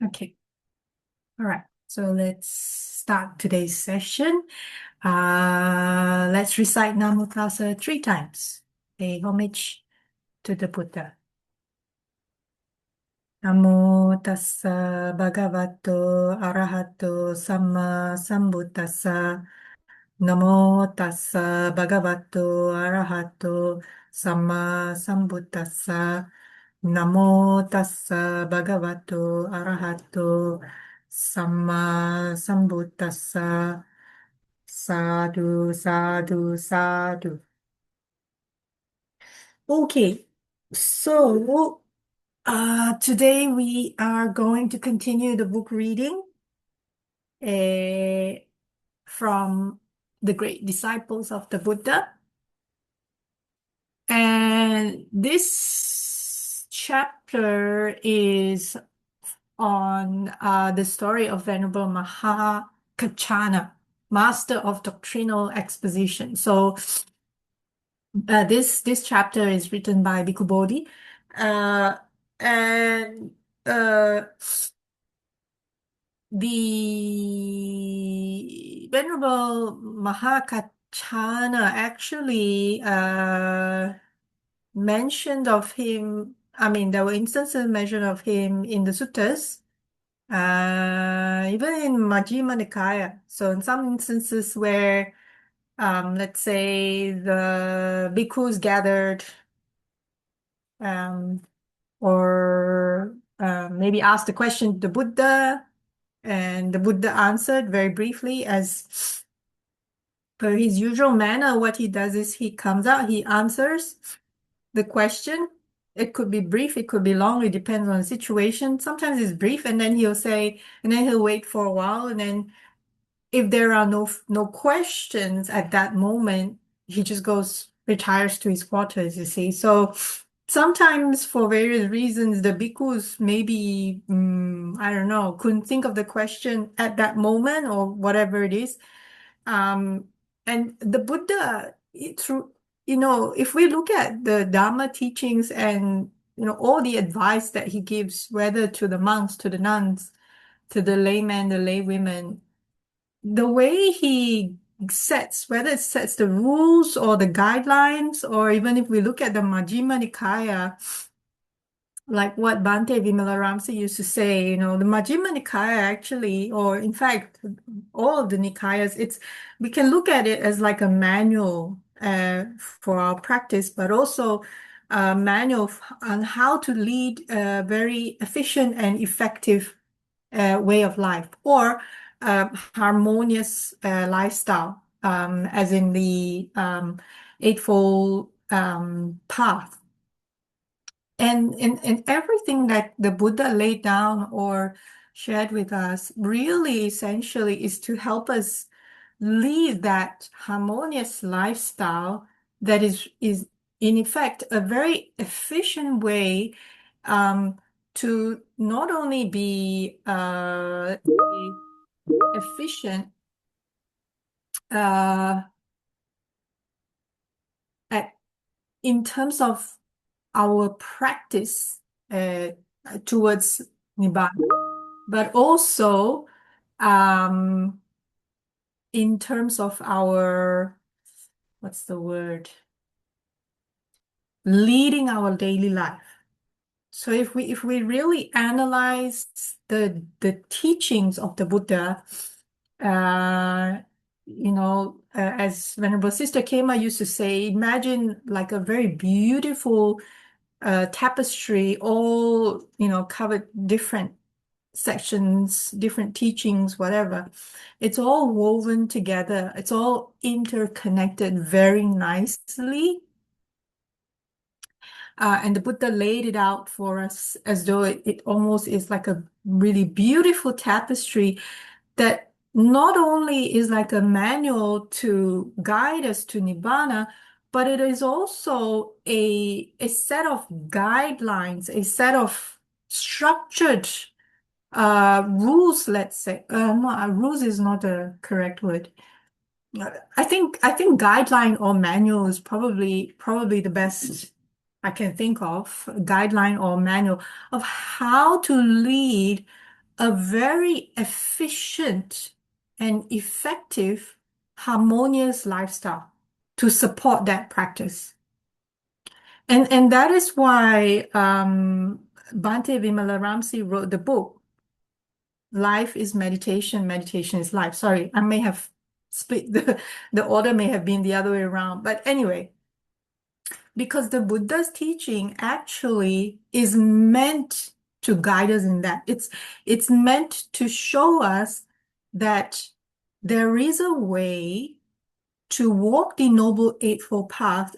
Okay. All right. So let's start today's session. Let's recite Namakasa 3 times. Pay homage to the Buddha. Namo tassa bhagavato arahato samma sambuddhassa. Namo tassa bhagavato arahato samma sambuddhassa. Namo tassa bhagavato arahato samma sambuddhassa. Sadhu, sadhu, sadhu. Okay, so today we are going to continue the book reading uh, from the great disciples of the Buddha. And this chapter is on the story of Venerable Mahākaccāna, master of doctrinal exposition. So this chapter is written by Bhikkhu Bodhi, and the Venerable Mahākaccāna actually mentioned of him. I mean, there were instances mentioned of him in the suttas, even in Majjhima Nikaya. So in some instances where, let's say, the bhikkhus gathered, um, or maybe asked the question to the Buddha, and the Buddha answered very briefly as per his usual manner. What he does is he comes out, he answers the question. It could be brief, it could be long, it depends on the situation. Sometimes it's brief, and then he'll say, and then he'll wait for a while, and then if there are no questions at that moment, he just retires to his quarters, you see. So sometimes for various reasons, the bhikkhus maybe, I don't know, couldn't think of the question at that moment or whatever it is. And the Buddha, through, if we look at the Dhamma teachings and, all the advice that he gives, whether to the monks, to the nuns, to the laymen, the laywomen, the way he sets, whether it sets the rules or the guidelines, or even if we look at the Majjhima Nikaya, like what Bhante Vimalaramsa used to say, the Majjhima Nikaya actually, or in fact, all of the Nikayas, we can look at it as like a manual for our practice, but also a manual on how to lead a very efficient and effective way of life, or harmonious lifestyle, as in the Eightfold Path. And everything that the Buddha laid down or shared with us really essentially is to help us lead that harmonious lifestyle that is in effect a very efficient way to not only be efficient uh, at, in terms of our practice towards Nibbana, but also um, in terms of our, what's the word? Leading our daily life. So if we really analyze the teachings of the Buddha, as Venerable Sister Kema used to say, imagine like a very beautiful tapestry, all covered different sections, different teachings, whatever. It's all woven together. It's all interconnected very nicely. And the Buddha laid it out for us as though it almost is like a really beautiful tapestry that not only is like a manual to guide us to Nibbana, but it is also a set of guidelines, a set of structured rules, let's say. No, rules is not a correct word. I think guideline or manual is probably the best I can think of, guideline or manual of how to lead a very efficient and effective, harmonious lifestyle to support that practice. And that is why Bhante Vimalaramsi wrote the book, Life is Meditation, Meditation is Life. Sorry, I may have split the order may have been the other way around. But anyway, because the Buddha's teaching actually is meant to guide us in that. It's meant to show us that there is a way to walk the Noble Eightfold Path,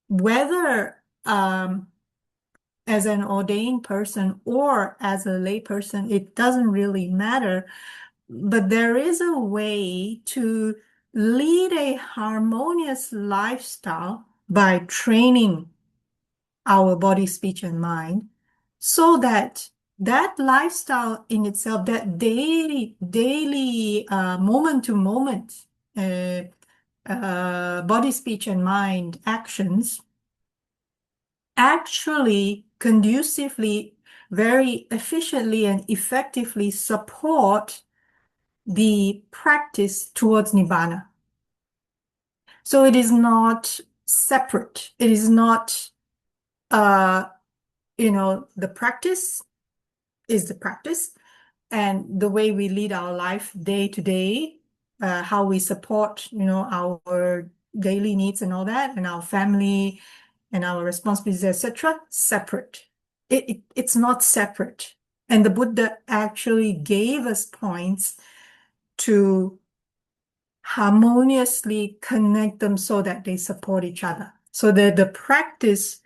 whether as an ordained person or as a lay person, it doesn't really matter. But there is a way to lead a harmonious lifestyle by training our body, speech, and mind, so that that lifestyle in itself, that daily, moment to moment, body, speech, and mind actions actually conducively, very efficiently and effectively support the practice towards Nibbana. So it is not separate. It is not, the practice is the practice, and the way we lead our life day to day, how we support, our daily needs and all that, and our family and our responsibilities, etc., separate. It's not separate. And the Buddha actually gave us points to harmoniously connect them so that they support each other. So that the practice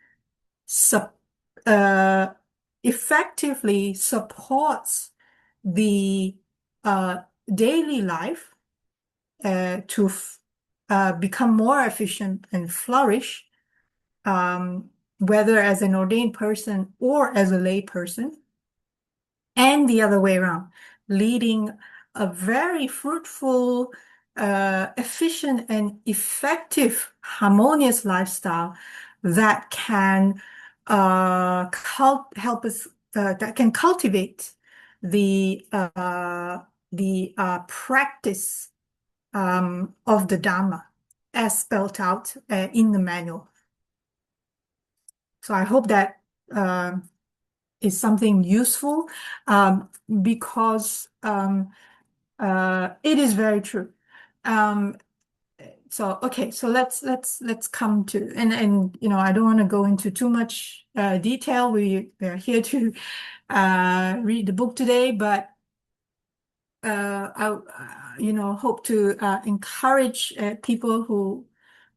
effectively supports the daily life to become more efficient and flourish, whether as an ordained person or as a lay person, and the other way around, leading a very fruitful, efficient, and effective, harmonious lifestyle that can help us, that can cultivate the practice of the Dhamma as spelled out in the manual. So I hope that is something useful, because it is very true. So okay, so let's come to, and I don't want to go into too much detail. We are here to read the book today, but I hope to encourage people who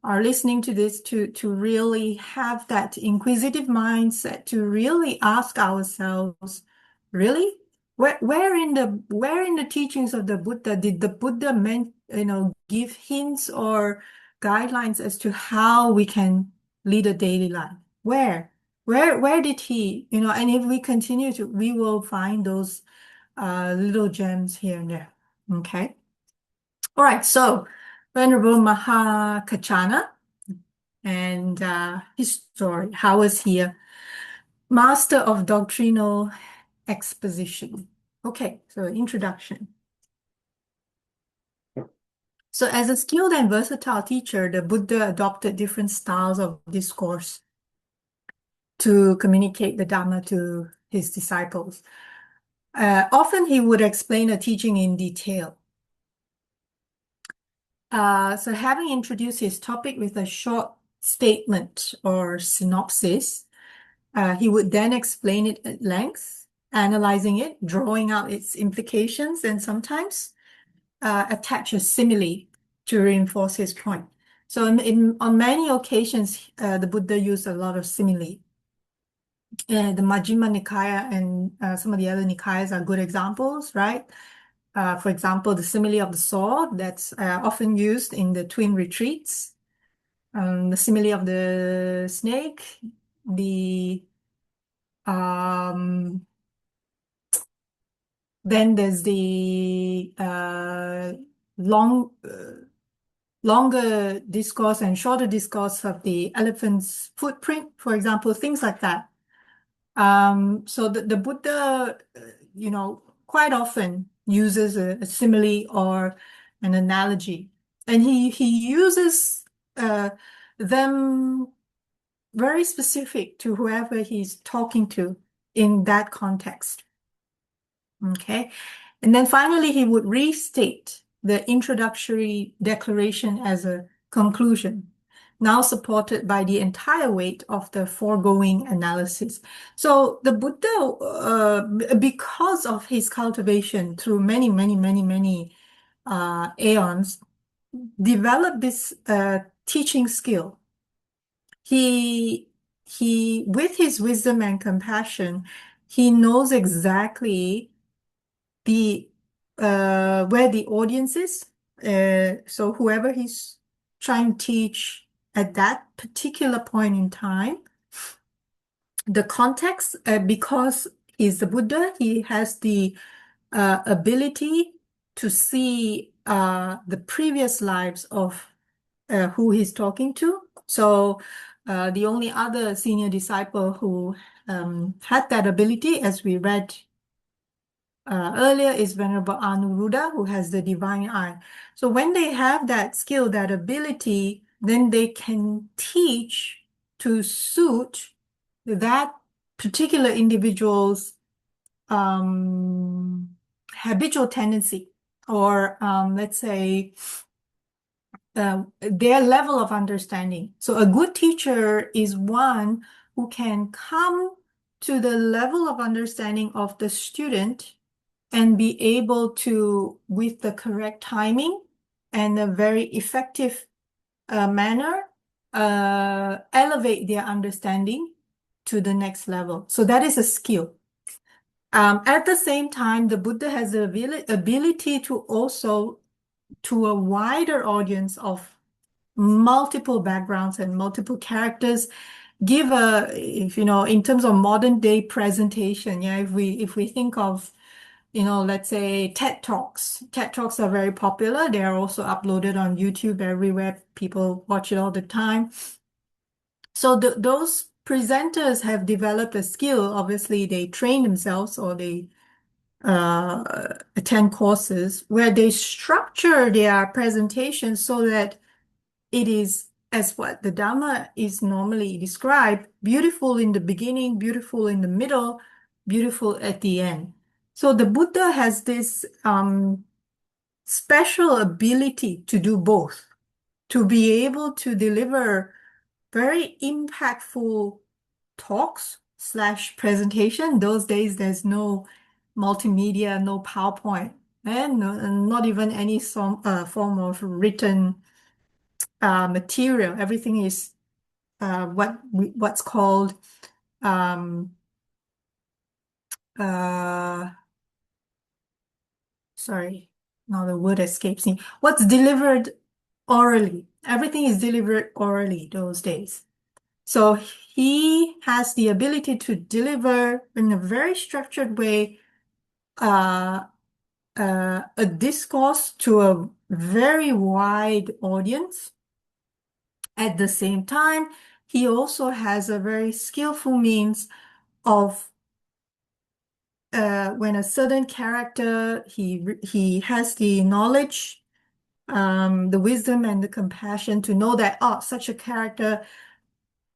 are listening to this to really have that inquisitive mindset, to really ask ourselves, really, where in the teachings of the Buddha did the Buddha give hints or guidelines as to how we can lead a daily life? Where did he, and if we continue to, we will find those little gems here and there. Okay. All right. So Venerable Mahākaccāna and his story. How was he a master of doctrinal exposition? Okay. So introduction. So as a skilled and versatile teacher, the Buddha adopted different styles of discourse to communicate the Dhamma to his disciples. Often he would explain a teaching in detail. So having introduced his topic with a short statement or synopsis, he would then explain it at length, analyzing it, drawing out its implications, and sometimes attach a simile to reinforce his point. So on many occasions, the Buddha used a lot of simile. The Majjhima Nikaya and some of the other Nikayas are good examples, right? For example, the simile of the sword, that's often used in the twin retreats. The simile of the snake, then there's the longer discourse and shorter discourse of the elephant's footprint, for example, things like that. So the Buddha, quite often uses a simile or an analogy. And he uses them very specific to whoever he's talking to in that context. Okay. And then finally, he would restate the introductory declaration as a conclusion, now supported by the entire weight of the foregoing analysis. So the Buddha, because of his cultivation through many aeons, developed this teaching skill. He with his wisdom and compassion, he knows exactly the where the audience is. So whoever he's trying to teach at that particular point in time, the context, because he's the Buddha, he has the ability to see the previous lives of who he's talking to. So the only other senior disciple who had that ability, as we read earlier, is Venerable Anuruddha, who has the divine eye. So when they have that skill, that ability, then they can teach to suit that particular individual's habitual tendency, or let's say their level of understanding. So a good teacher is one who can come to the level of understanding of the student and be able to, with the correct timing and a very effective manner, elevate their understanding to the next level. So that is a skill. At the same time, the Buddha has the ability to also, to a wider audience of multiple backgrounds and multiple characters, give if in terms of modern day presentation, yeah, if we think of, let's say TED Talks. TED Talks are very popular. They are also uploaded on YouTube everywhere. People watch it all the time. So those presenters have developed a skill. Obviously, they train themselves or they attend courses where they structure their presentation so that it is, as what the Dhamma is normally described, beautiful in the beginning, beautiful in the middle, beautiful at the end. So the Buddha has this special ability to do both, to be able to deliver very impactful talks / presentation. Those days, there's no multimedia, no PowerPoint, and not even any form of written material. Everything is what's called sorry, now the word escapes me. What's delivered orally. Everything is delivered orally those days. So he has the ability to deliver in a very structured way a discourse to a very wide audience. At the same time, he also has a very skillful means of when a certain character, he has the knowledge, the wisdom and the compassion to know that, oh, such a character,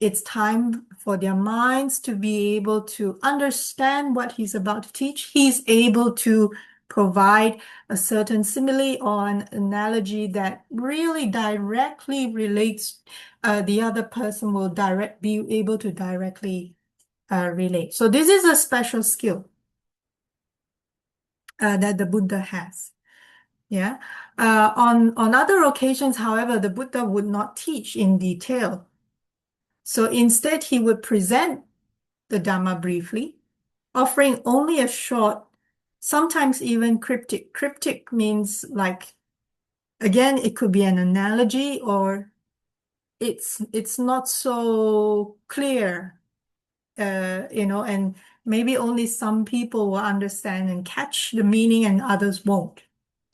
it's time for their minds to be able to understand what he's about to teach. He's able to provide a certain simile or an analogy that really directly relates, the other person will be able to directly relate. So this is a special skill that the Buddha has. Yeah. On other occasions, however, the Buddha would not teach in detail. So instead, he would present the Dhamma briefly, offering only a short, sometimes even cryptic. Cryptic means, like, again, it could be an analogy or it's not so clear, and maybe only some people will understand and catch the meaning and others won't.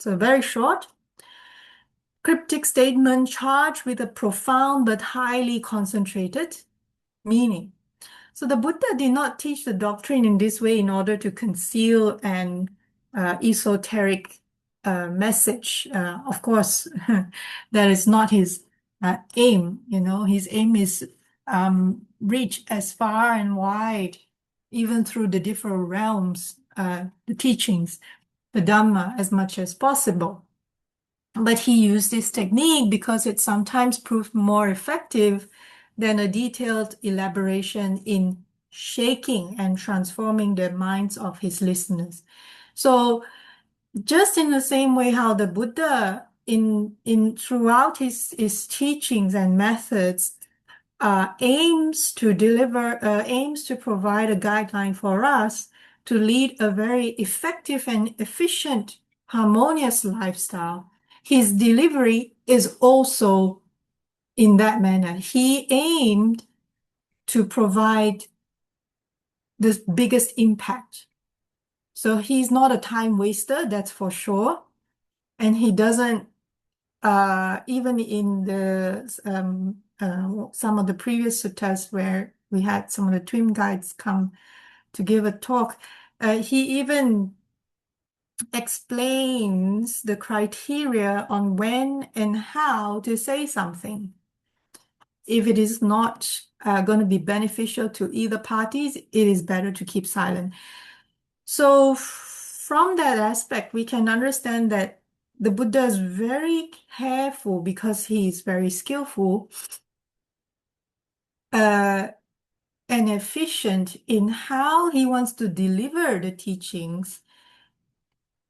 So very short, cryptic statement charged with a profound but highly concentrated meaning. So the Buddha did not teach the doctrine in this way in order to conceal and esoteric message. Of course, that is not his aim. His aim is reach as far and wide, even through the different realms, the teachings, the Dhamma, as much as possible. But he used this technique because it sometimes proved more effective than a detailed elaboration in shaking and transforming the minds of his listeners. So just in the same way how the Buddha in throughout his teachings and methods aims to provide a guideline for us to lead a very effective and efficient, harmonious lifestyle. His delivery is also in that manner. He aimed to provide the biggest impact. So he's not a time waster, that's for sure. And he doesn't, even in some of the previous suttas where we had some of the twin guides come to give a talk, he even explains the criteria on when and how to say something. If it is not going to be beneficial to either parties, it is better to keep silent. So from that aspect, we can understand that the Buddha is very careful because he is very skillful and efficient in how he wants to deliver the teachings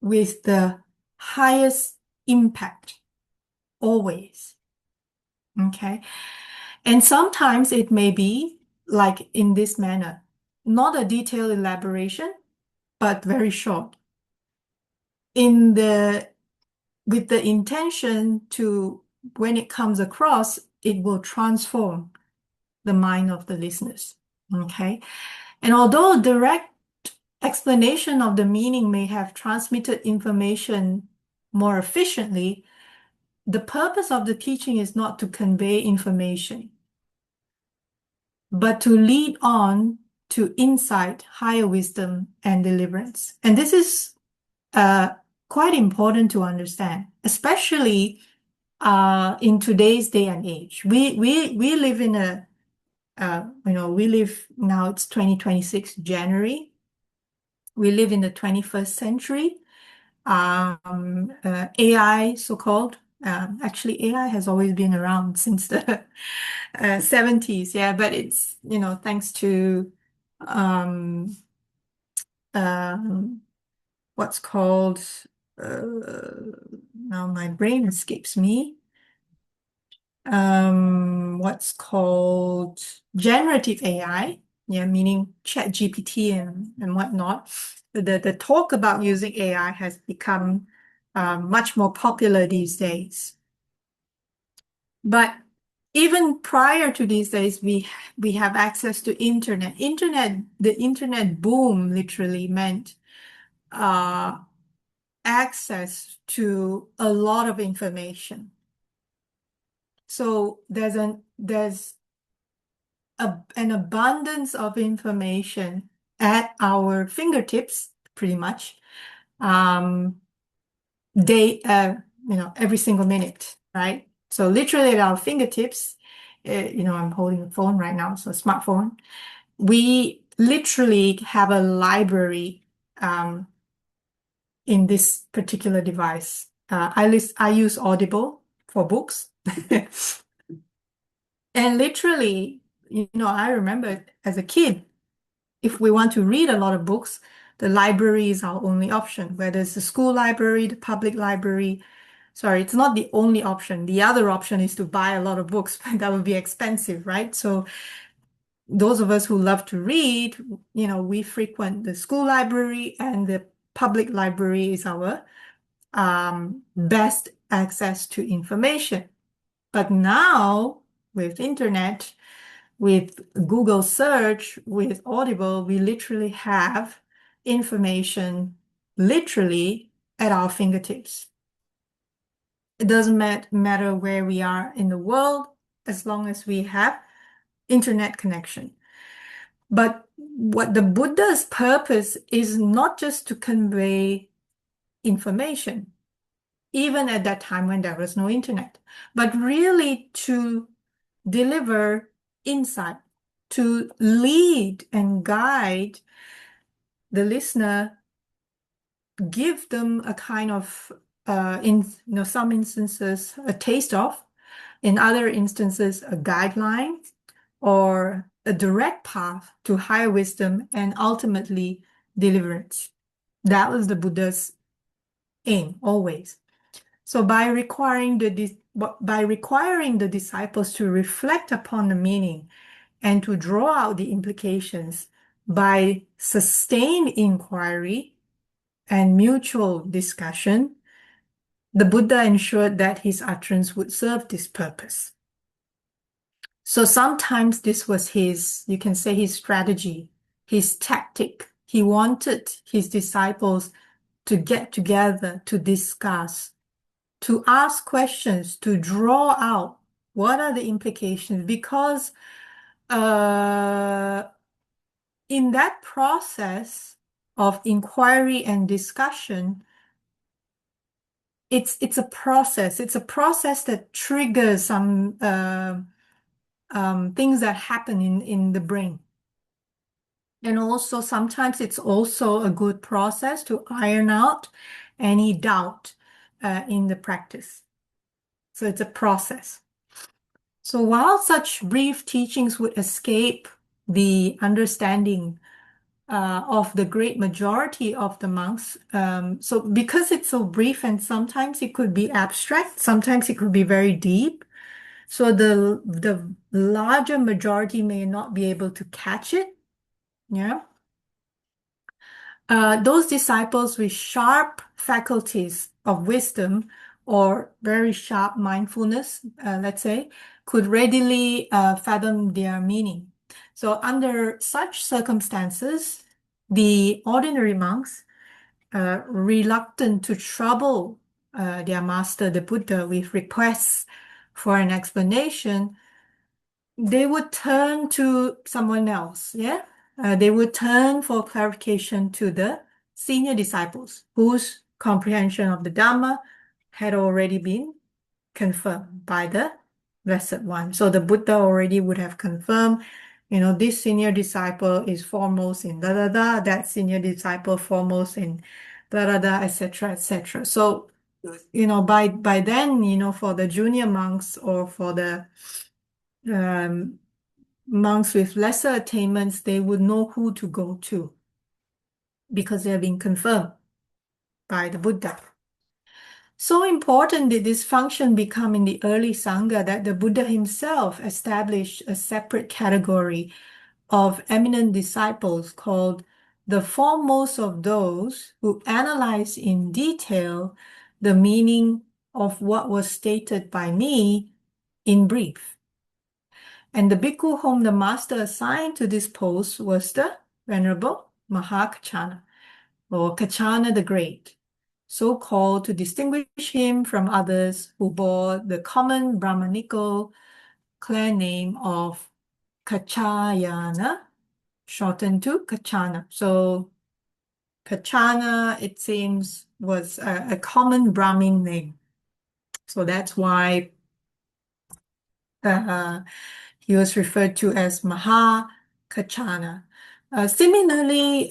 with the highest impact, always. Okay. And sometimes it may be like in this manner, not a detailed elaboration, but very short. With the intention to, when it comes across, it will transform the mind of the listeners. Okay. And although direct explanation of the meaning may have transmitted information more efficiently, the purpose of the teaching is not to convey information, but to lead on to insight, higher wisdom, and deliverance. And this is quite important to understand, especially in today's day and age. We live in we live now, it's 2026 January. We live in the 21st century. AI, so-called. Actually, AI has always been around since the 70s, yeah, but it's, thanks to what's called, now my brain escapes me, what's called generative AI, yeah, meaning ChatGPT and whatnot. The talk about using AI has become much more popular these days. But even prior to these days, we have access to internet. The internet boom literally meant access to a lot of information. So there's an abundance of information at our fingertips, pretty much, every single minute, right? So literally at our fingertips, I'm holding a phone right now, so a smartphone. We literally have a library in this particular device. I use Audible for books. And literally, I remember as a kid, if we want to read a lot of books, the library is our only option, whether it's the school library, the public library. Sorry, it's not the only option. The other option is to buy a lot of books, but that would be expensive, right? So those of us who love to read, we frequent the school library, and the public library is our best access to information. But now with internet, with Google search, with Audible, we literally have information literally at our fingertips. It doesn't matter where we are in the world, as long as we have internet connection. But what the Buddha's purpose is not just to convey information, even at that time when there was no internet, but really to deliver insight, to lead and guide the listener, give them a kind of, in some instances, a taste of, in other instances, a guideline or a direct path to higher wisdom and ultimately deliverance. That was the Buddha's aim always. So by requiring the disciples to reflect upon the meaning and to draw out the implications by sustained inquiry and mutual discussion, the Buddha ensured that his utterance would serve this purpose. So sometimes this was his, you can say, his strategy, his tactic. He wanted his disciples to get together, to discuss, to ask questions, to draw out what are the implications, because in that process of inquiry and discussion, it's a process. It's a process that triggers some things that happen in the brain. And also sometimes it's also a good process to iron out any doubt in the practice. So it's a process. So while such brief teachings would escape the understanding of the great majority of the monks, so because it's so brief and sometimes it could be abstract, sometimes it could be very deep, so the larger majority may not be able to catch it. Yeah. Those disciples with sharp faculties of wisdom or very sharp mindfulness, let's say, could readily fathom their meaning. So under such circumstances, the ordinary monks, reluctant to trouble their master, the Buddha, with requests for an explanation, they would turn to someone else. Yeah. They would turn for clarification to the senior disciples whose comprehension of the Dhamma had already been confirmed by the Blessed One. So the Buddha already would have confirmed, this senior disciple is foremost in da da da, that senior disciple foremost in da da da, etc., etc. So, by then, for the junior monks or for the monks with lesser attainments, they would know who to go to because they have been confirmed by the Buddha. So important did this function become in the early Sangha that the Buddha himself established a separate category of eminent disciples called the foremost of those who analyze in detail the meaning of what was stated by me in brief. And the bhikkhu whom the master assigned to this post was the Venerable Mahākaccāna, or Kaccana the Great, so called to distinguish him from others who bore the common Brahmanical clan name of Kaccayana, shortened to Kaccana. So Kaccana, it seems, was a common Brahmin name. So that's why he was referred to as Mahākaccāna. Similarly,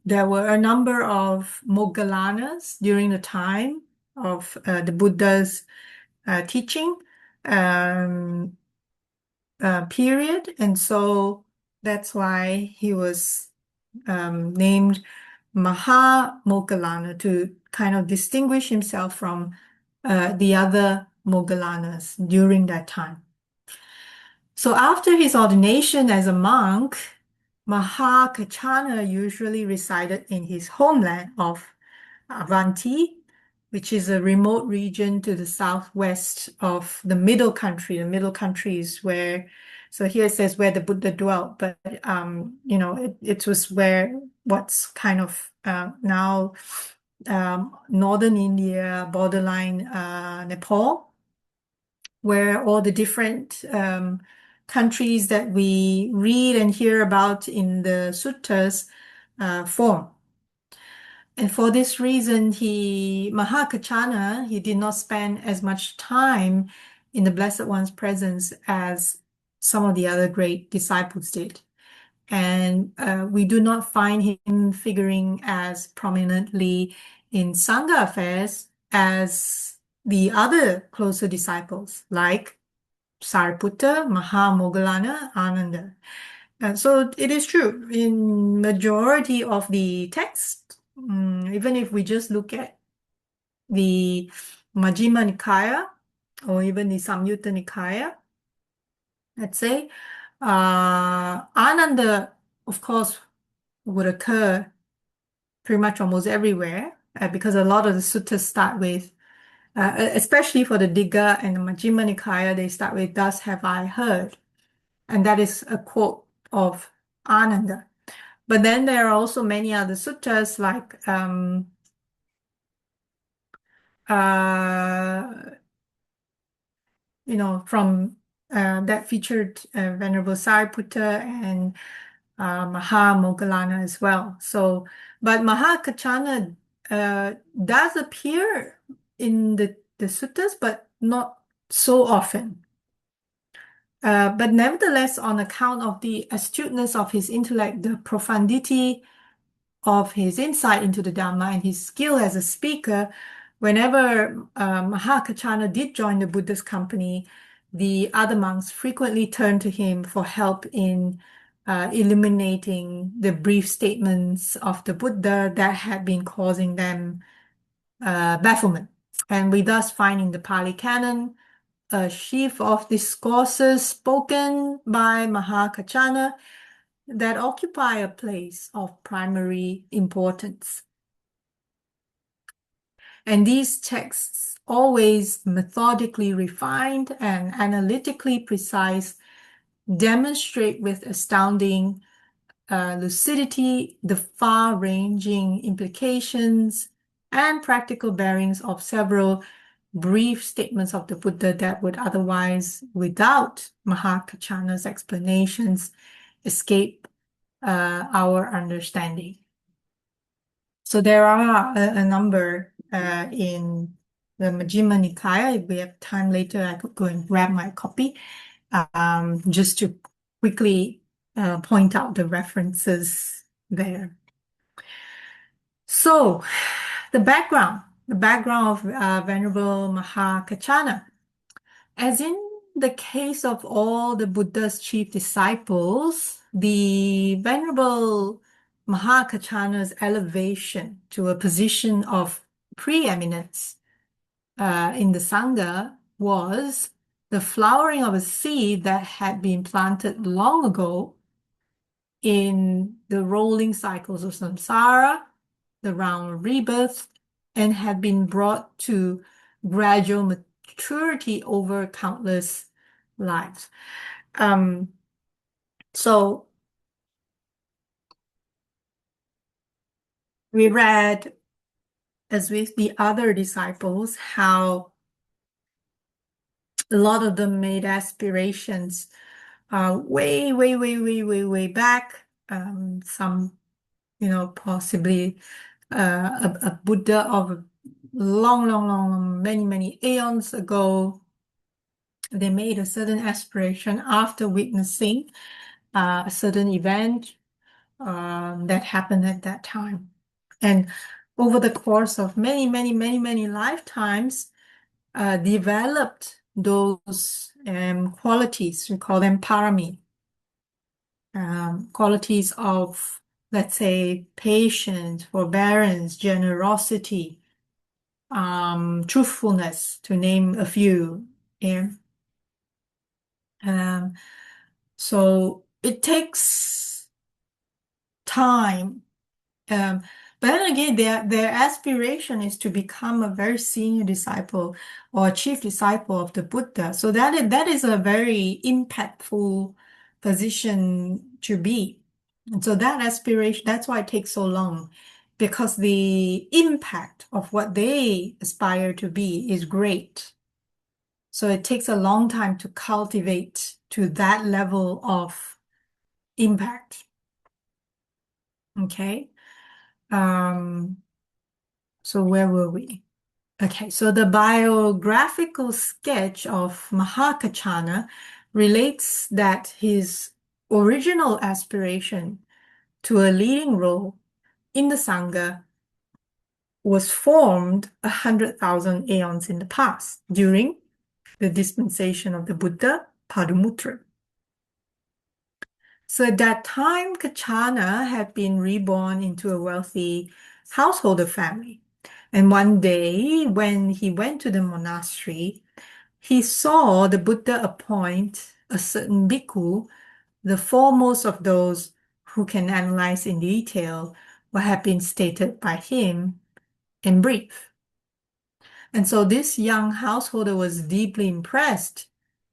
there were a number of Moggalanas during the time of the Buddha's teaching period, and so that's why he was named Mahamoggallana, to kind of distinguish himself from the other Moggalanas during that time. So after his ordination as a monk, Mahakaccana usually resided in his homeland of Avantī, which is a remote region to the southwest of the middle country. The middle country is where, so here it says where the Buddha dwelt, but it was where what's kind of now northern India, borderline Nepal, where all the different countries that we read and hear about in the suttas form. And for this reason, Mahākaccāna, he did not spend as much time in the Blessed One's presence as some of the other great disciples did. And we do not find him figuring as prominently in Sangha affairs as the other closer disciples, like Sariputta, Mahamoggallana, Ananda. So it is true in majority of the text, even if we just look at the Majjhima Nikaya or even the Samyutta Nikaya, let's say, Ananda, of course, would occur pretty much almost everywhere because a lot of the suttas start with, especially for the Digha and the Majjhima Nikaya, they start with, "Thus have I heard." And that is a quote of Ananda. But then there are also many other suttas like from that featured Venerable Sariputta and Mahamoggallana as well. So, but Mahākaccāna does appear in the suttas, but not so often. But nevertheless, on account of the astuteness of his intellect, the profundity of his insight into the Dhamma and his skill as a speaker, whenever Mahākaccāna did join the Buddha's company, the other monks frequently turned to him for help in illuminating the brief statements of the Buddha that had been causing them bafflement. And we thus find in the Pali Canon a sheaf of discourses spoken by Mahākaccāna that occupy a place of primary importance. And these texts, always methodically refined and analytically precise, demonstrate with astounding lucidity the far-ranging implications and practical bearings of several brief statements of the Buddha that would otherwise, without Mahākaccāna's explanations, escape our understanding. So there are a number in the Majjhima Nikaya. If we have time later, I could go and grab my copy just to quickly point out the references there. So the background of Venerable Mahākaccāna. As in the case of all the Buddha's chief disciples, the Venerable Mahākaccāna's elevation to a position of preeminence in the Sangha was the flowering of a seed that had been planted long ago in the rolling cycles of samsara, the round rebirth, and had been brought to gradual maturity over countless lives. So we read, as with the other disciples, how a lot of them made aspirations way back. Some, possibly a Buddha of long, many aeons ago. They made a certain aspiration after witnessing a certain event that happened at that time. And over the course of many lifetimes, developed those qualities. We call them parami. Qualities of, let's say, patience, forbearance, generosity, truthfulness, to name a few. Yeah. So it takes time. But then again, their aspiration is to become a very senior disciple or a chief disciple of the Buddha. So that is a very impactful position to be. And so that aspiration, that's why it takes so long, because the impact of what they aspire to be is great. So it takes a long time to cultivate to that level of impact. Okay. So where were we? Okay, so the biographical sketch of Mahākaccāna relates that his original aspiration to a leading role in the Sangha was formed 100,000 aeons in the past during the dispensation of the Buddha Padumuttara. So at that time, Kaccana had been reborn into a wealthy householder family. And one day, when he went to the monastery, he saw the Buddha appoint a certain bhikkhu, the foremost of those who can analyze in detail what had been stated by him in brief. And so this young householder was deeply impressed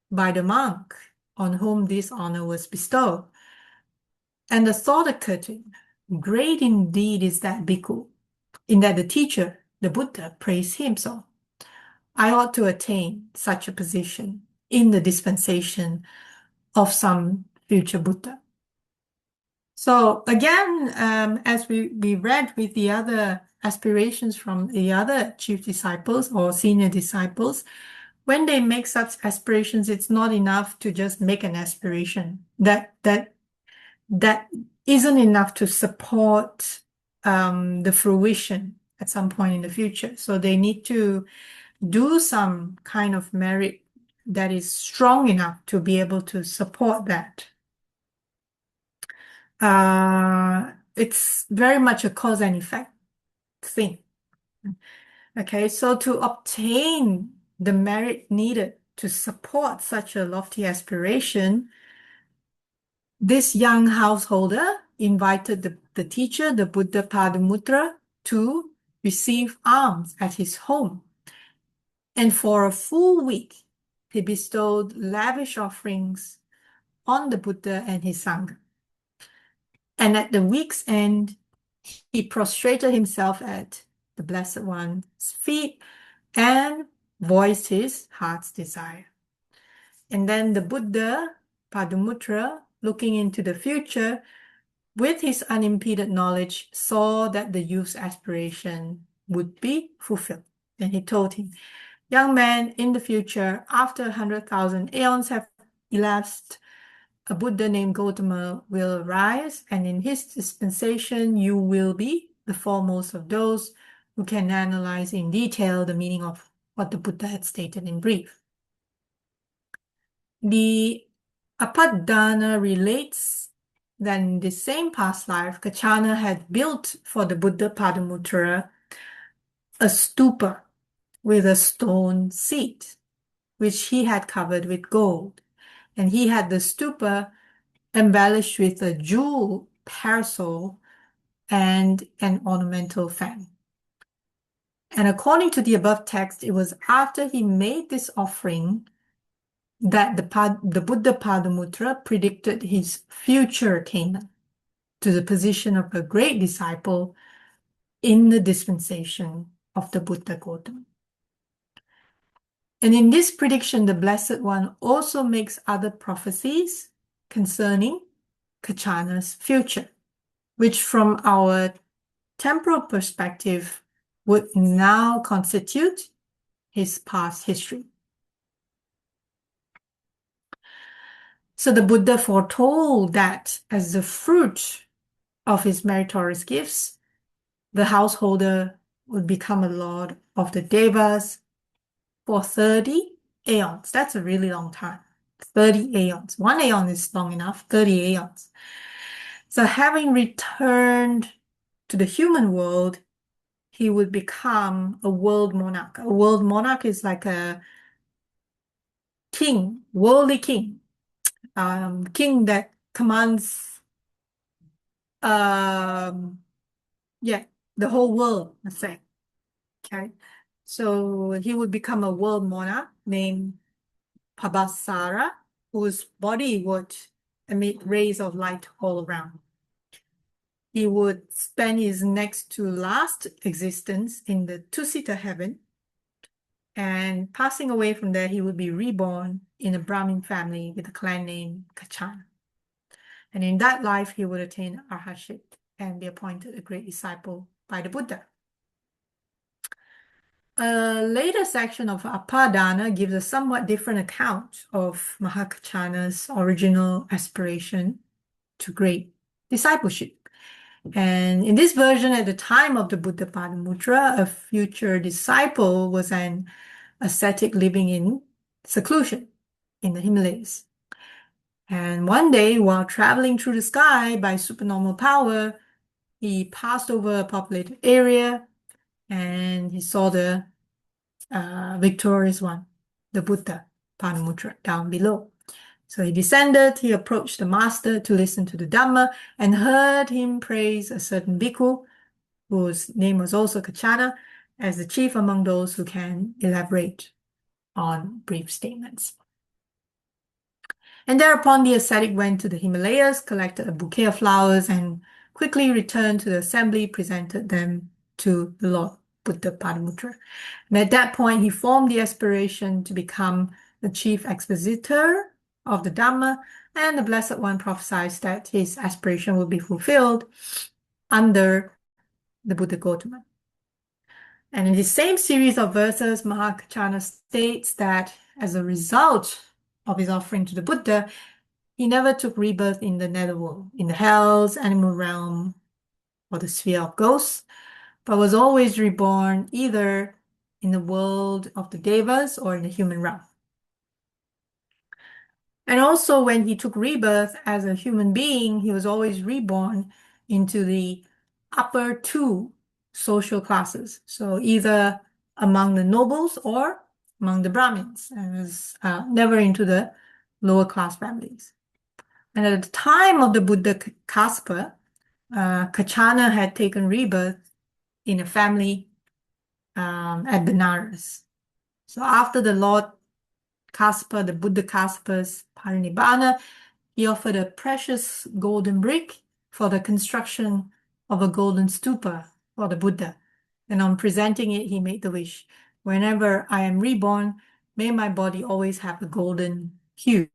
by the monk on whom this honor was bestowed. And the thought occurred to him, great indeed is that bhikkhu, in that the teacher, the Buddha, praised him so. I ought to attain such a position in the dispensation of some future Buddha. So again, as we read with the other aspirations from the other chief disciples or senior disciples, when they make such aspirations, it's not enough to just make an aspiration. That isn't enough to support the fruition at some point in the future. So they need to do some kind of merit that is strong enough to be able to support that. It's very much a cause and effect thing. Okay, so to obtain the merit needed to support such a lofty aspiration, this young householder invited the teacher, the Buddha Padumuttara, to receive alms at his home. And for a full week, he bestowed lavish offerings on the Buddha and his Sangha. And at the week's end, he prostrated himself at the Blessed One's feet and voiced his heart's desire. And then the Buddha Padumuttara, looking into the future, with his unimpeded knowledge, saw that the youth's aspiration would be fulfilled. And he told him, young man, in the future, after 100,000 aeons have elapsed, a Buddha named Gautama will arise, and in his dispensation, you will be the foremost of those who can analyze in detail the meaning of what the Buddha had stated in brief. The Apadana relates that in the same past life, Kaccana had built for the Buddha Padumuttara a stupa with a stone seat, which he had covered with gold. And he had the stupa embellished with a jewel parasol and an ornamental fan. And according to the above text, it was after he made this offering that the Buddha Padumuttara predicted his future attainment to the position of a great disciple in the dispensation of the Buddha Gautama. And in this prediction, the Blessed One also makes other prophecies concerning Kaccana's future, which from our temporal perspective would now constitute his past history. So the Buddha foretold that as the fruit of his meritorious gifts, the householder would become a lord of the Devas for 30 aeons. That's a really long time. 30 aeons. 1 aeon is long enough, 30 aeons. So having returned to the human world, he would become a world monarch. A world monarch is like a king, worldly king, king that commands, the whole world, let's say. Okay, so he would become a world monarch named Pabasara, whose body would emit rays of light all around. He would spend his next to last existence in the two-seater heaven, and passing away from there, he would be reborn in a Brahmin family with a clan name Kaccana. And in that life, he would attain arhatship and be appointed a great disciple by the Buddha. A later section of Apadana gives a somewhat different account of Mahakaccana's original aspiration to great discipleship. And in this version, at the time of the Buddha Padumuttara, a future disciple was an ascetic living in seclusion in the Himalayas. And one day, while traveling through the sky by supernormal power, he passed over a populated area and he saw the victorious one, the Buddha Padumuttara, down below. So he descended, he approached the master to listen to the Dhamma and heard him praise a certain bhikkhu, whose name was also Kaccana, as the chief among those who can elaborate on brief statements. And thereupon the ascetic went to the Himalayas, collected a bouquet of flowers, and quickly returned to the assembly, presented them to the Lord Buddha Padumuttara. And at that point, he formed the aspiration to become the chief expositor of the Dhamma, and the Blessed One prophesied that his aspiration will be fulfilled under the Buddha Gautama. And in the same series of verses, Mahākaccāna states that as a result of his offering to the Buddha, he never took rebirth in the netherworld, in the hells, animal realm, or the sphere of ghosts, but was always reborn either in the world of the devas or in the human realm. And also when he took rebirth as a human being, he was always reborn into the upper two social classes. So either among the nobles or among the Brahmins, and was never into the lower class families. And at the time of the Buddha Kassapa, Kaccana had taken rebirth in a family at Benares. So after the Lord Kassapa, the Buddha Kassapa's parinibbana, he offered a precious golden brick for the construction of a golden stupa for the Buddha. And on presenting it, he made the wish, whenever I am reborn, may my body always have a golden hue.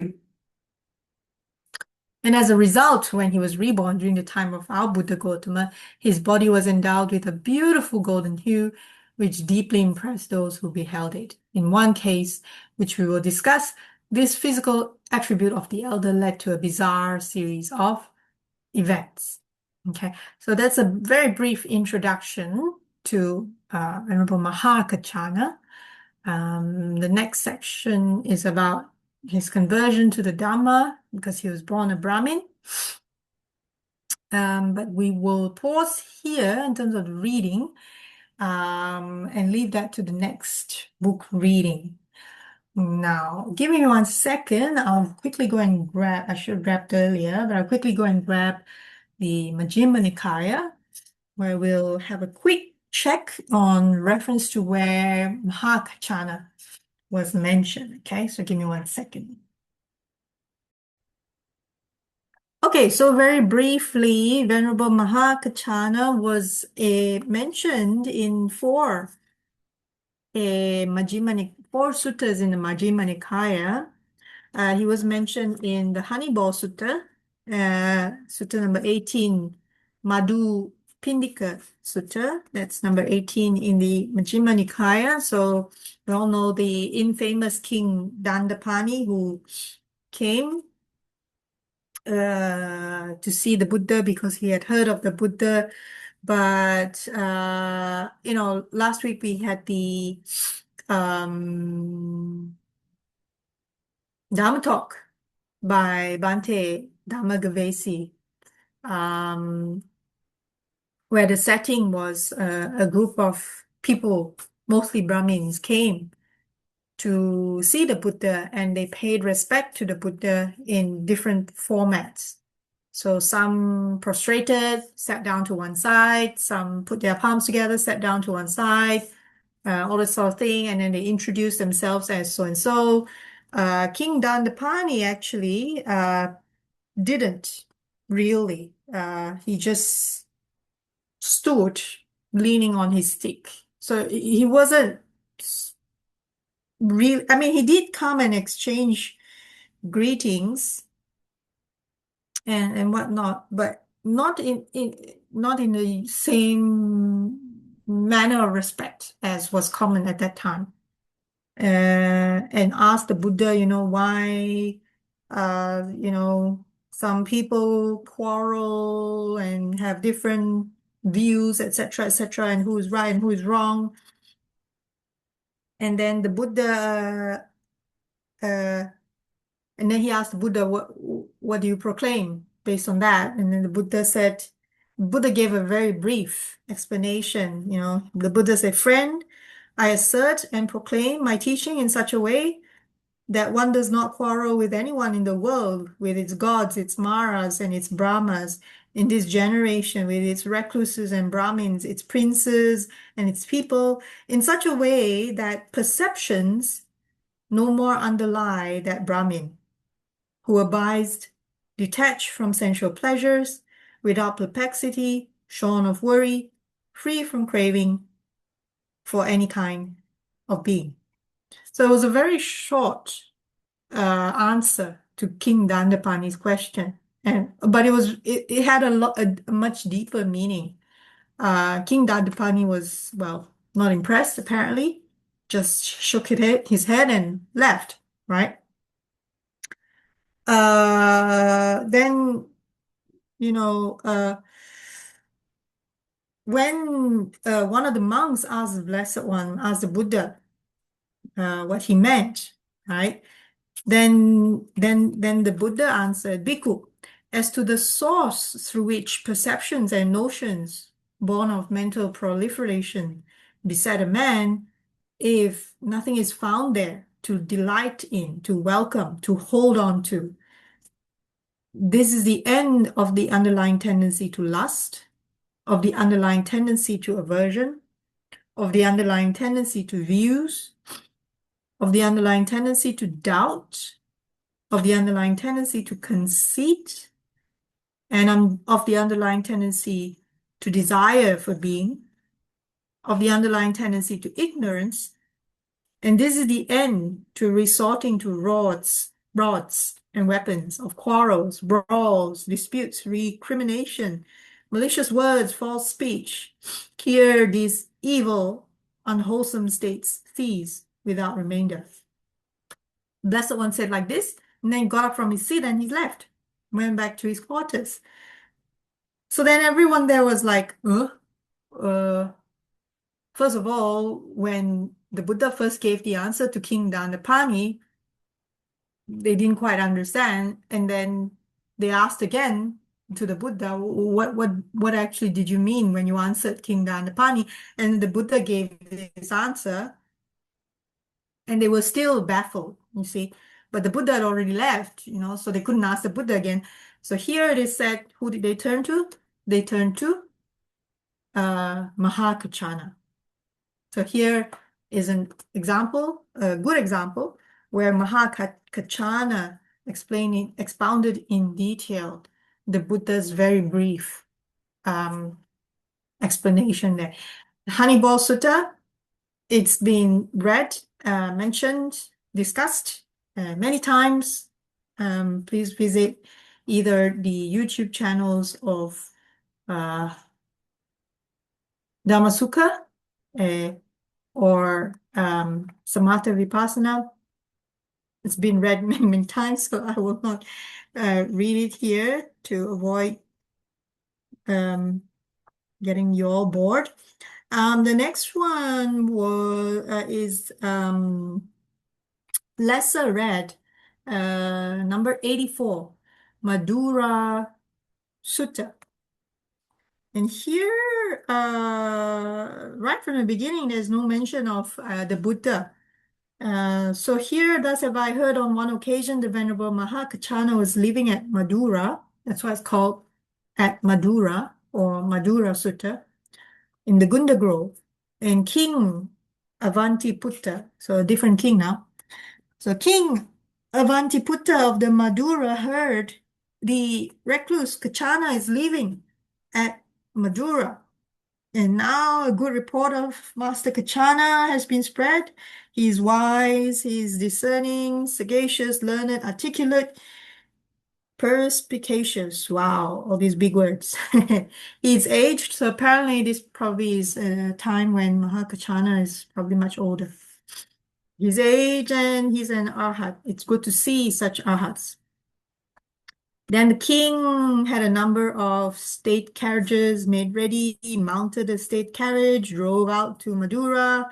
And as a result, when he was reborn during the time of our Buddha Gautama, his body was endowed with a beautiful golden hue, which deeply impressed those who beheld it. In one case, which we will discuss, this physical attribute of the elder led to a bizarre series of events. Okay, so that's a very brief introduction to Venerable Mahākaccāna. The next section is about his conversion to the Dhamma because he was born a Brahmin. But we will pause here in terms of the reading and leave that to the next book reading. Now, give me 1 second. I'll quickly go and grab, I should have grabbed earlier, but I'll quickly go and grab the Majjhima Nikaya, where we'll have a quick check on reference to where Mahakaccana was mentioned. Okay, so give me 1 second. Okay, so very briefly, Venerable Mahakaccana was mentioned in four suttas in the Majjhima Nikaya. He was mentioned in the Honeyball Sutta, Sutta number 18, Madhu Pindika Sutta, that's number 18 in the Majjhima Nikaya. So we all know the infamous King Dandapani who came to see the Buddha because he had heard of the Buddha. But, last week we had the Dhamma talk by Bhante Dhammagavesi, where the setting was a group of people, mostly Brahmins, came to see the Buddha and they paid respect to the Buddha in different formats. So some prostrated, sat down to one side, some put their palms together, sat down to one side, all this sort of thing, and then they introduced themselves as so-and-so. King Dandapani actually didn't really. He just stood leaning on his stick. So he wasn't real. I mean, he did come and exchange greetings and whatnot, but not in the same manner of respect as was common at that time. And asked the Buddha, why, some people quarrel and have different views, etc., and who is right and who is wrong. And then the Buddha, and then he asked the Buddha, what do you proclaim based on that? And then the Buddha gave a very brief explanation. The Buddha said, friend, I assert and proclaim my teaching in such a way that one does not quarrel with anyone in the world, with its gods, its maras, and its brahmas, in this generation, with its recluses and brahmins, its princes and its people, in such a way that perceptions no more underlie that Brahmin, who abides detached from sensual pleasures, without perplexity, shorn of worry, free from craving for any kind of being. So it was a very short answer to King Dandapani's question, but it had a much deeper meaning. King Dandapani was, well, not impressed apparently, just shook his head and left, right? Then, when one of the monks asked the Blessed One, asked the Buddha what he meant, right? Then the Buddha answered, Bhikkhu, as to the source through which perceptions and notions born of mental proliferation beset a man, if nothing is found there to delight in, to welcome, to hold on to, this is the end of the underlying tendency to lust, of the underlying tendency to aversion, of the underlying tendency to views, of the underlying tendency to doubt, of the underlying tendency to conceit, and of the underlying tendency to desire for being, of the underlying tendency to ignorance. And this is the end to resorting to rods and weapons of quarrels, brawls, disputes, recrimination, malicious words, false speech. Here these evil, unwholesome states cease without remainder. Blessed One said like this, and then got up from his seat and he left, went back to his quarters. So then everyone there was like, first of all, when the Buddha first gave the answer to King Dandapani, they didn't quite understand. And then they asked again to the Buddha, what actually did you mean when you answered King Dandapani? And the Buddha gave this answer, and they were still baffled, you see. But the Buddha had already left, so they couldn't ask the Buddha again. So here it is said, who did they turn to? They turned to Mahākaccāna. So here is an example, a good example, where Mahākaccāna expounded in detail the Buddha's very brief explanation there. Honeyball Sutta, it's been read, mentioned, discussed many times. Please visit either the YouTube channels of Dhammasukha or Samatha Vipassana. It's been read many, many times, so I will not read it here to avoid getting you all bored. The next one is lesser read, number 84, Madhura Sutta. And here, right from the beginning, there's no mention of the Buddha. So here, thus have I heard on one occasion, the Venerable Mahakaccana was living at Madura. That's why it's called at Madura or Madura Sutta in the Gunda Grove. And King Avantī, so a different king now. So King Avantī of the Madura heard the recluse Kaccana is living at Madura. And now a good report of Master Kaccana has been spread. He's wise, he's discerning, sagacious, learned, articulate, perspicacious. Wow, all these big words. He's aged, so apparently this probably is a time when Mahakaccāna is probably much older. He's aged and he's an arhat. It's good to see such arhats. Then the king had a number of state carriages made ready. He mounted a state carriage, drove out to Madura,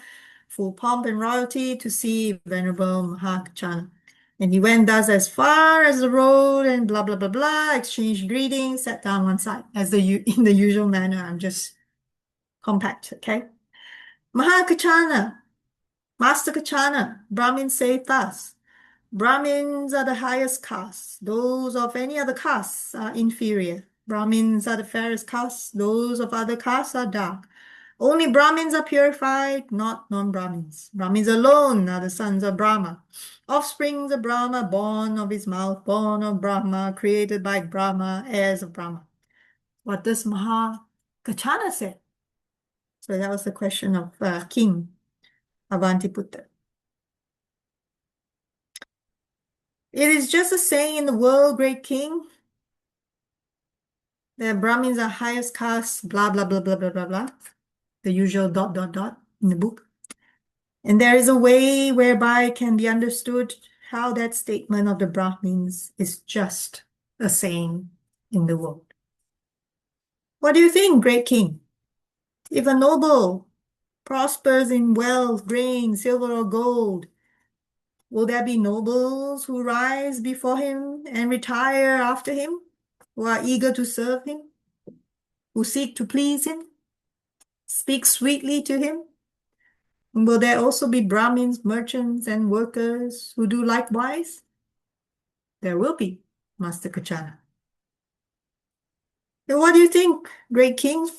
full pomp and royalty, to see Venerable Mahakaccāna. And he went thus as far as the road and blah, blah, blah, blah, exchanged greetings, sat down one side, as in the usual manner. I'm just compact, okay? Mahakaccāna, Master Kaccana, Brahmin say thus: Brahmins are the highest caste. Those of any other castes are inferior. Brahmins are the fairest caste. Those of other castes are dark. Only Brahmins are purified, not non-Brahmins. Brahmins alone are the sons of Brahma. Offsprings of Brahma, born of his mouth, born of Brahma, created by Brahma, heirs of Brahma. What does Mahakaccāna say? So that was the question of King Avantī. It is just a saying in the world, great king, that Brahmins are highest caste, blah, blah, blah, blah, blah, blah, blah. The usual ... in the book. And there is a way whereby it can be understood how that statement of the Brahmins is just a saying in the world. What do you think, great king? If a noble prospers in wealth, grain, silver, or gold, will there be nobles who rise before him and retire after him, who are eager to serve him, who seek to please him, speak sweetly to him? And will there also be Brahmins, merchants, and workers who do likewise? There will be, Master Kaccana. And what do you think, great king?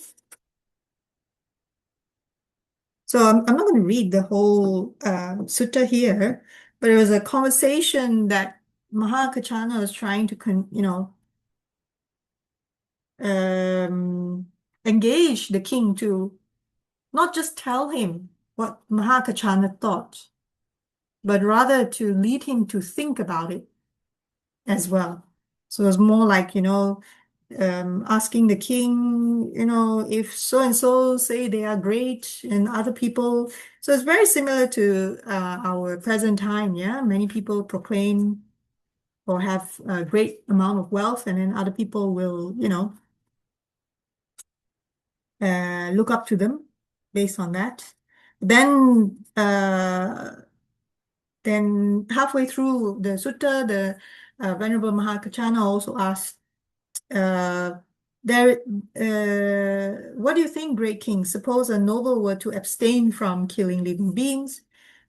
So I'm not going to read the whole sutta here, but it was a conversation that Mahakaccana was trying to, engage the king to not just tell him what Mahakaccana thought, but rather to lead him to think about it as well. So it's more like, asking the king, if so-and-so say they are great and other people. So it's very similar to our present time, yeah? Many people proclaim or have a great amount of wealth, and then other people will, look up to them based on that. Then halfway through the sutta, the Venerable Mahakaccana also asked, what do you think, great king? Suppose a noble were to abstain from killing living beings,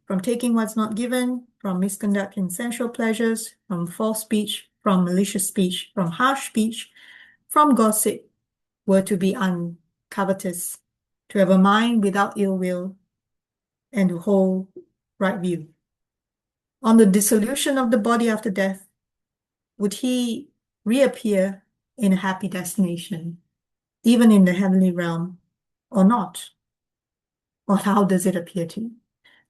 from taking what's not given, from misconduct in sensual pleasures, from false speech, from malicious speech, from harsh speech, from gossip, were to be uncovetous, to have a mind without ill will, and to hold right view. On the dissolution of the body after death, would he reappear in a happy destination, even in the heavenly realm, or not? Or how does it appear to you?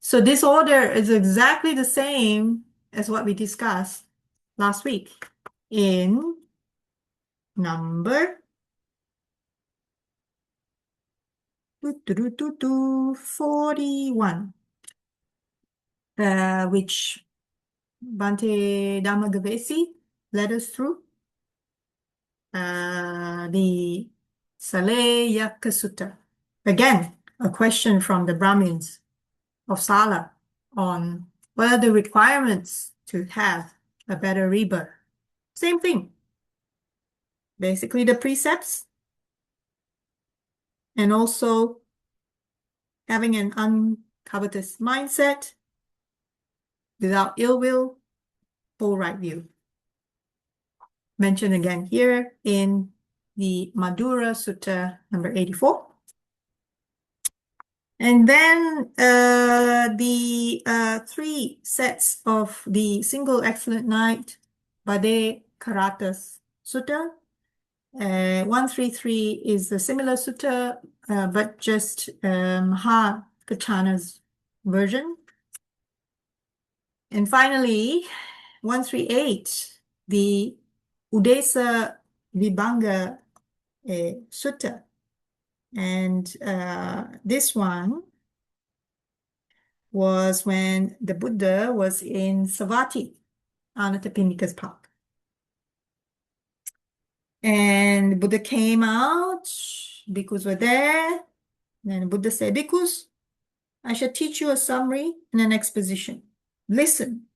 So this order is exactly the same as what we discussed last week in number 41, which Bhante Dhammagavesi led us through. The Saleyaka Sutta. Again, a question from the Brahmins of Sala on what are the requirements to have a better rebirth. Same thing. Basically the precepts, and also having an uncovetous mindset, without ill will, full right view. Mentioned again here in the Madura Sutta number 84. And then the 3 sets of the single excellent night Bade Karatas Sutta. 133 is a similar sutta, but just Mahakaccana's version. And finally, 138, the Udesa Vibhanga Sutta. And this one was when the Buddha was in Savatthi, Anathapindika's park. And the Buddha came out, bhikkhus were there. Then the Buddha said, "Bhikkhus, I shall teach you a summary and an exposition. Listen,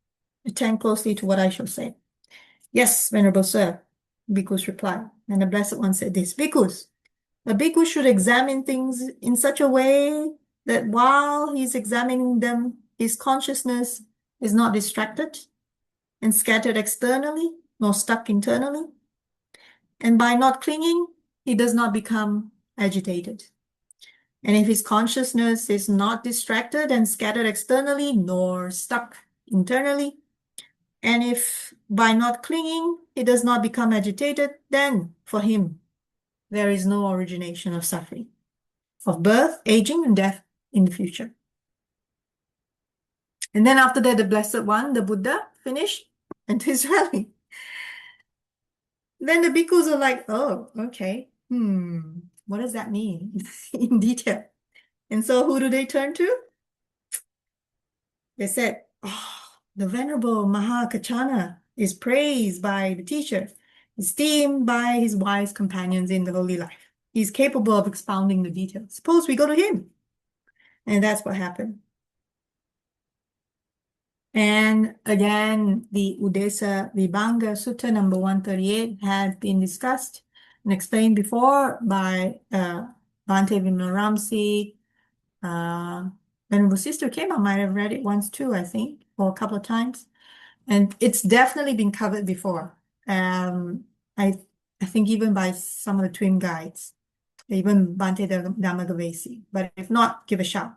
attend closely to what I shall say." "Yes, Venerable Sir," Bhikkhus replied. And the Blessed One said this, "Bhikkhus, a bhikkhu should examine things in such a way that while he's examining them, his consciousness is not distracted and scattered externally, nor stuck internally. And by not clinging, he does not become agitated. And if his consciousness is not distracted and scattered externally, nor stuck internally, and if by not clinging, he does not become agitated, then for him, there is no origination of suffering, of birth, aging, and death in the future." And then after that, the Blessed One, the Buddha, finished and his rally. Then the bhikkhus are like, "Oh, okay. What does that mean?" in detail. And so who do they turn to? They said, "Oh, the Venerable Mahākaccāna is praised by the teacher, esteemed by his wise companions in the holy life. He's capable of expounding the details. Suppose we go to him." And that's what happened. And again, the Udesa Vibhanga Sutta number 138 has been discussed and explained before by Bhante Vimalaramsi. Venerable Sister Kema might have read it once too, I think, or a couple of times. And it's definitely been covered before. I think even by some of the twin guides, even Bhante Dhammagavesi. But if not, give a shout.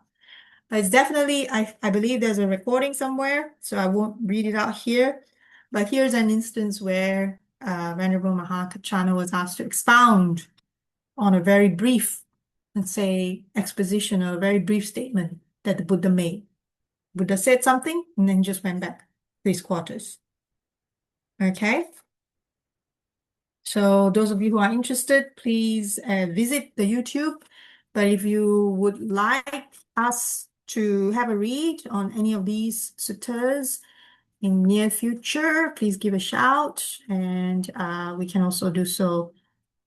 But it's definitely, I believe there's a recording somewhere, so I won't read it out here. But here's an instance where Venerable Mahakaccana was asked to expound on a very brief, let's say, exposition or a very brief statement that the Buddha made. Buddha said something and then just went back to his quarters. Okay? So those of you who are interested, please visit the YouTube. But if you would like us to have a read on any of these suttas in near future, please give a shout, and we can also do so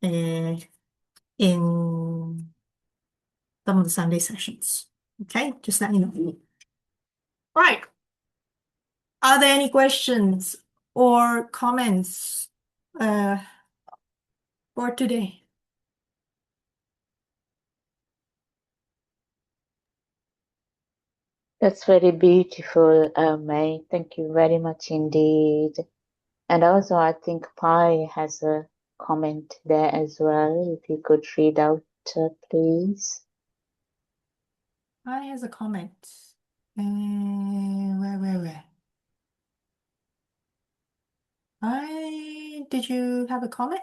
in some of the Sunday sessions. Okay, just let me know. Right. Are there any questions or comments for today? That's very beautiful, May. Thank you very much indeed. And also, I think Pai has a comment there as well. If you could read out, please. Pai has a comment. Where? Did you have a comment?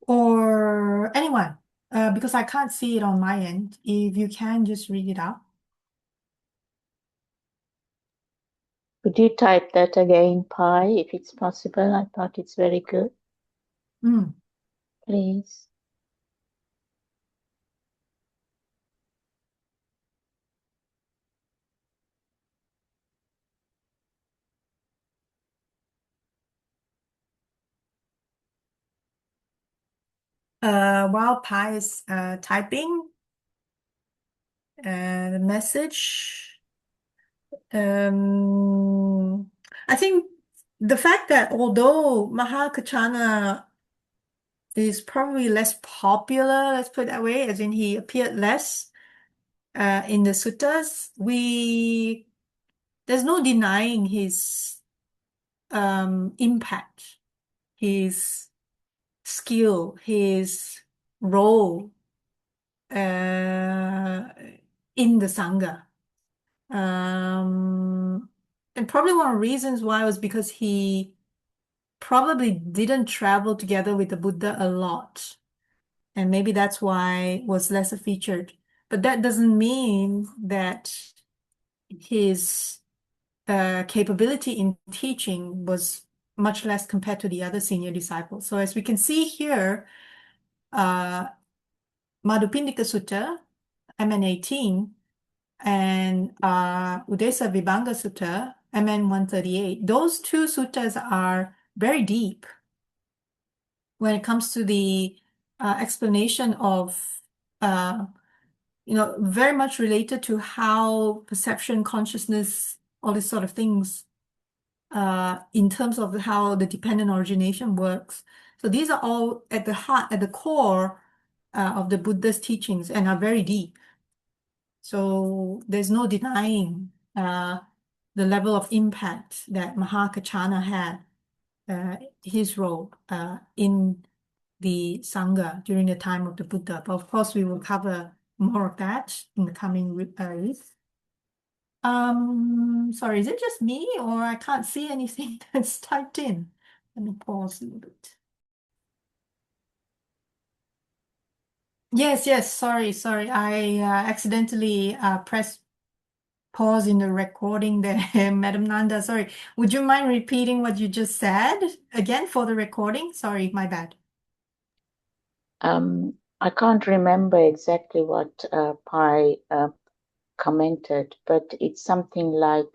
Or anyone? Because I can't see it on my end. If you can, just read it out. Could you type that again, Pai, if it's possible? I thought it's very good. Please. While Pai is typing the message, I think the fact that although Mahakaccana is probably less popular, let's put it that way, as in he appeared less in the suttas, there's no denying his impact, his skill, his role in the Sangha. And probably one of the reasons why was because he probably didn't travel together with the Buddha a lot. And maybe that's why was lesser featured. But that doesn't mean that his capability in teaching was much less compared to the other senior disciples. So as we can see here, Madhupindika Sutta, MN 18, and Udesa Vibhanga Sutta, MN 138, those two suttas are very deep when it comes to the explanation of, very much related to how perception, consciousness, all these sort of things, in terms of how the dependent origination works. So these are all at the heart, at the core of the Buddha's teachings and are very deep. So there's no denying the level of impact that Mahākaccāna had, his role in the Sangha during the time of the Buddha. But of course, we will cover more of that in the coming weeks. Sorry, is it just me or I can't see anything that's typed in? Let me pause a little bit. Yes, sorry. I accidentally pressed pause in the recording there, Madam Nanda. Sorry. Would you mind repeating what you just said again for the recording? Sorry, my bad. I can't remember exactly what Pai commented, but it's something like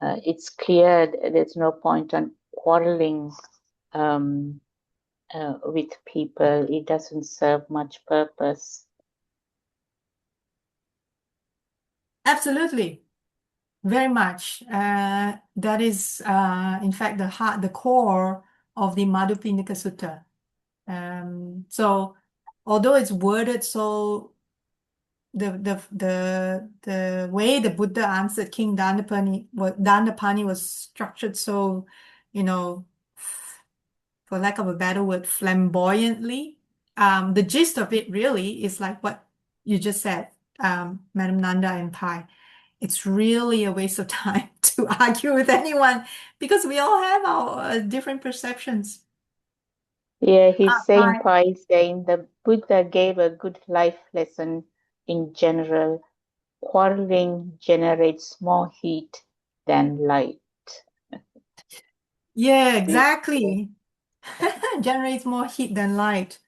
it's clear there's no point on quarreling with people. It doesn't serve much purpose. Absolutely. Very much. That is, in fact, the core of the Madhupindika Sutta. So, although it's worded so, the way the Buddha answered King Dandapani was structured so, for lack of a better word, flamboyantly. The gist of it really is like what you just said, Madam Nanda and Pai. It's really a waste of time to argue with anyone because we all have our different perceptions. Yeah, he's saying, Pai. Pai is saying the Buddha gave a good life lesson in general. Quarreling generates more heat than light. Yeah, exactly. Generates more heat than light.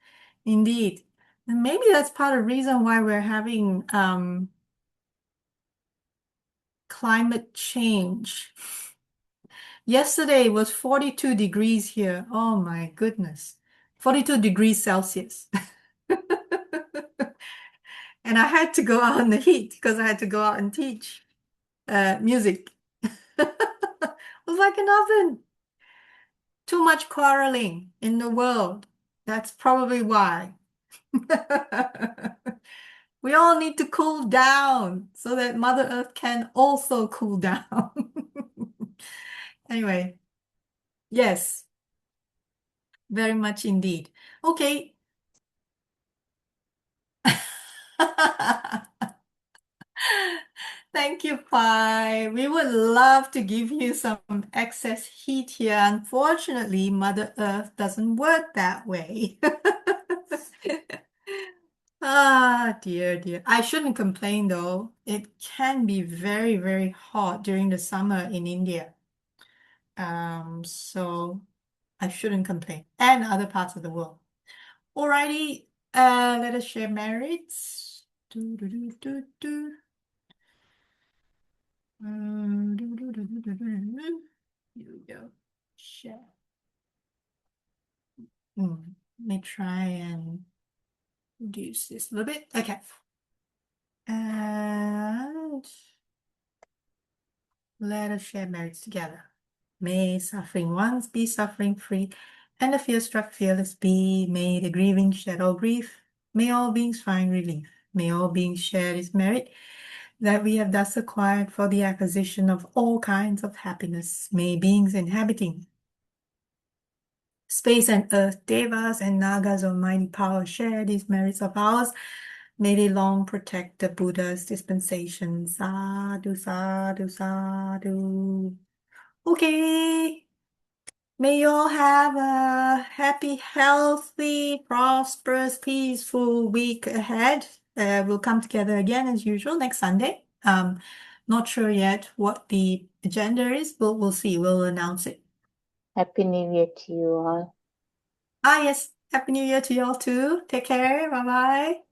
Indeed. And maybe that's part of the reason why we're having climate change. Yesterday was 42 degrees here. Oh my goodness. 42 degrees Celsius. And I had to go out in the heat because I had to go out and teach music. It was like an oven. Too much quarreling in the world. That's probably why. We all need to cool down so that Mother Earth can also cool down. Anyway, yes, very much indeed. Okay. Thank you, Pai. We would love to give you some excess heat here. Unfortunately, Mother Earth doesn't work that way. Ah, dear. I shouldn't complain though. It can be very, very hot during the summer in India. So I shouldn't complain. And other parts of the world. Alrighty, let us share merits. Do, do, do, do, do. Here we go. Share. Let me try and reduce this a little bit. Okay. And let us share merits together. May suffering ones be suffering free, and the fear-struck fearless be. May the grieving shed all grief. May all beings find relief. May all beings share this merit that we have thus acquired for the acquisition of all kinds of happiness. May beings inhabiting space and earth, devas and nagas of mighty power share these merits of ours. May they long protect the Buddha's dispensation. Sadhu, sadhu, sadhu. Okay. May you all have a happy, healthy, prosperous, peaceful week ahead. We'll come together again as usual next Sunday. Not sure yet what the agenda is, but we'll see. We'll announce it. Happy New Year to you all. Ah, yes. Happy New Year to you all too. Take care. Bye bye.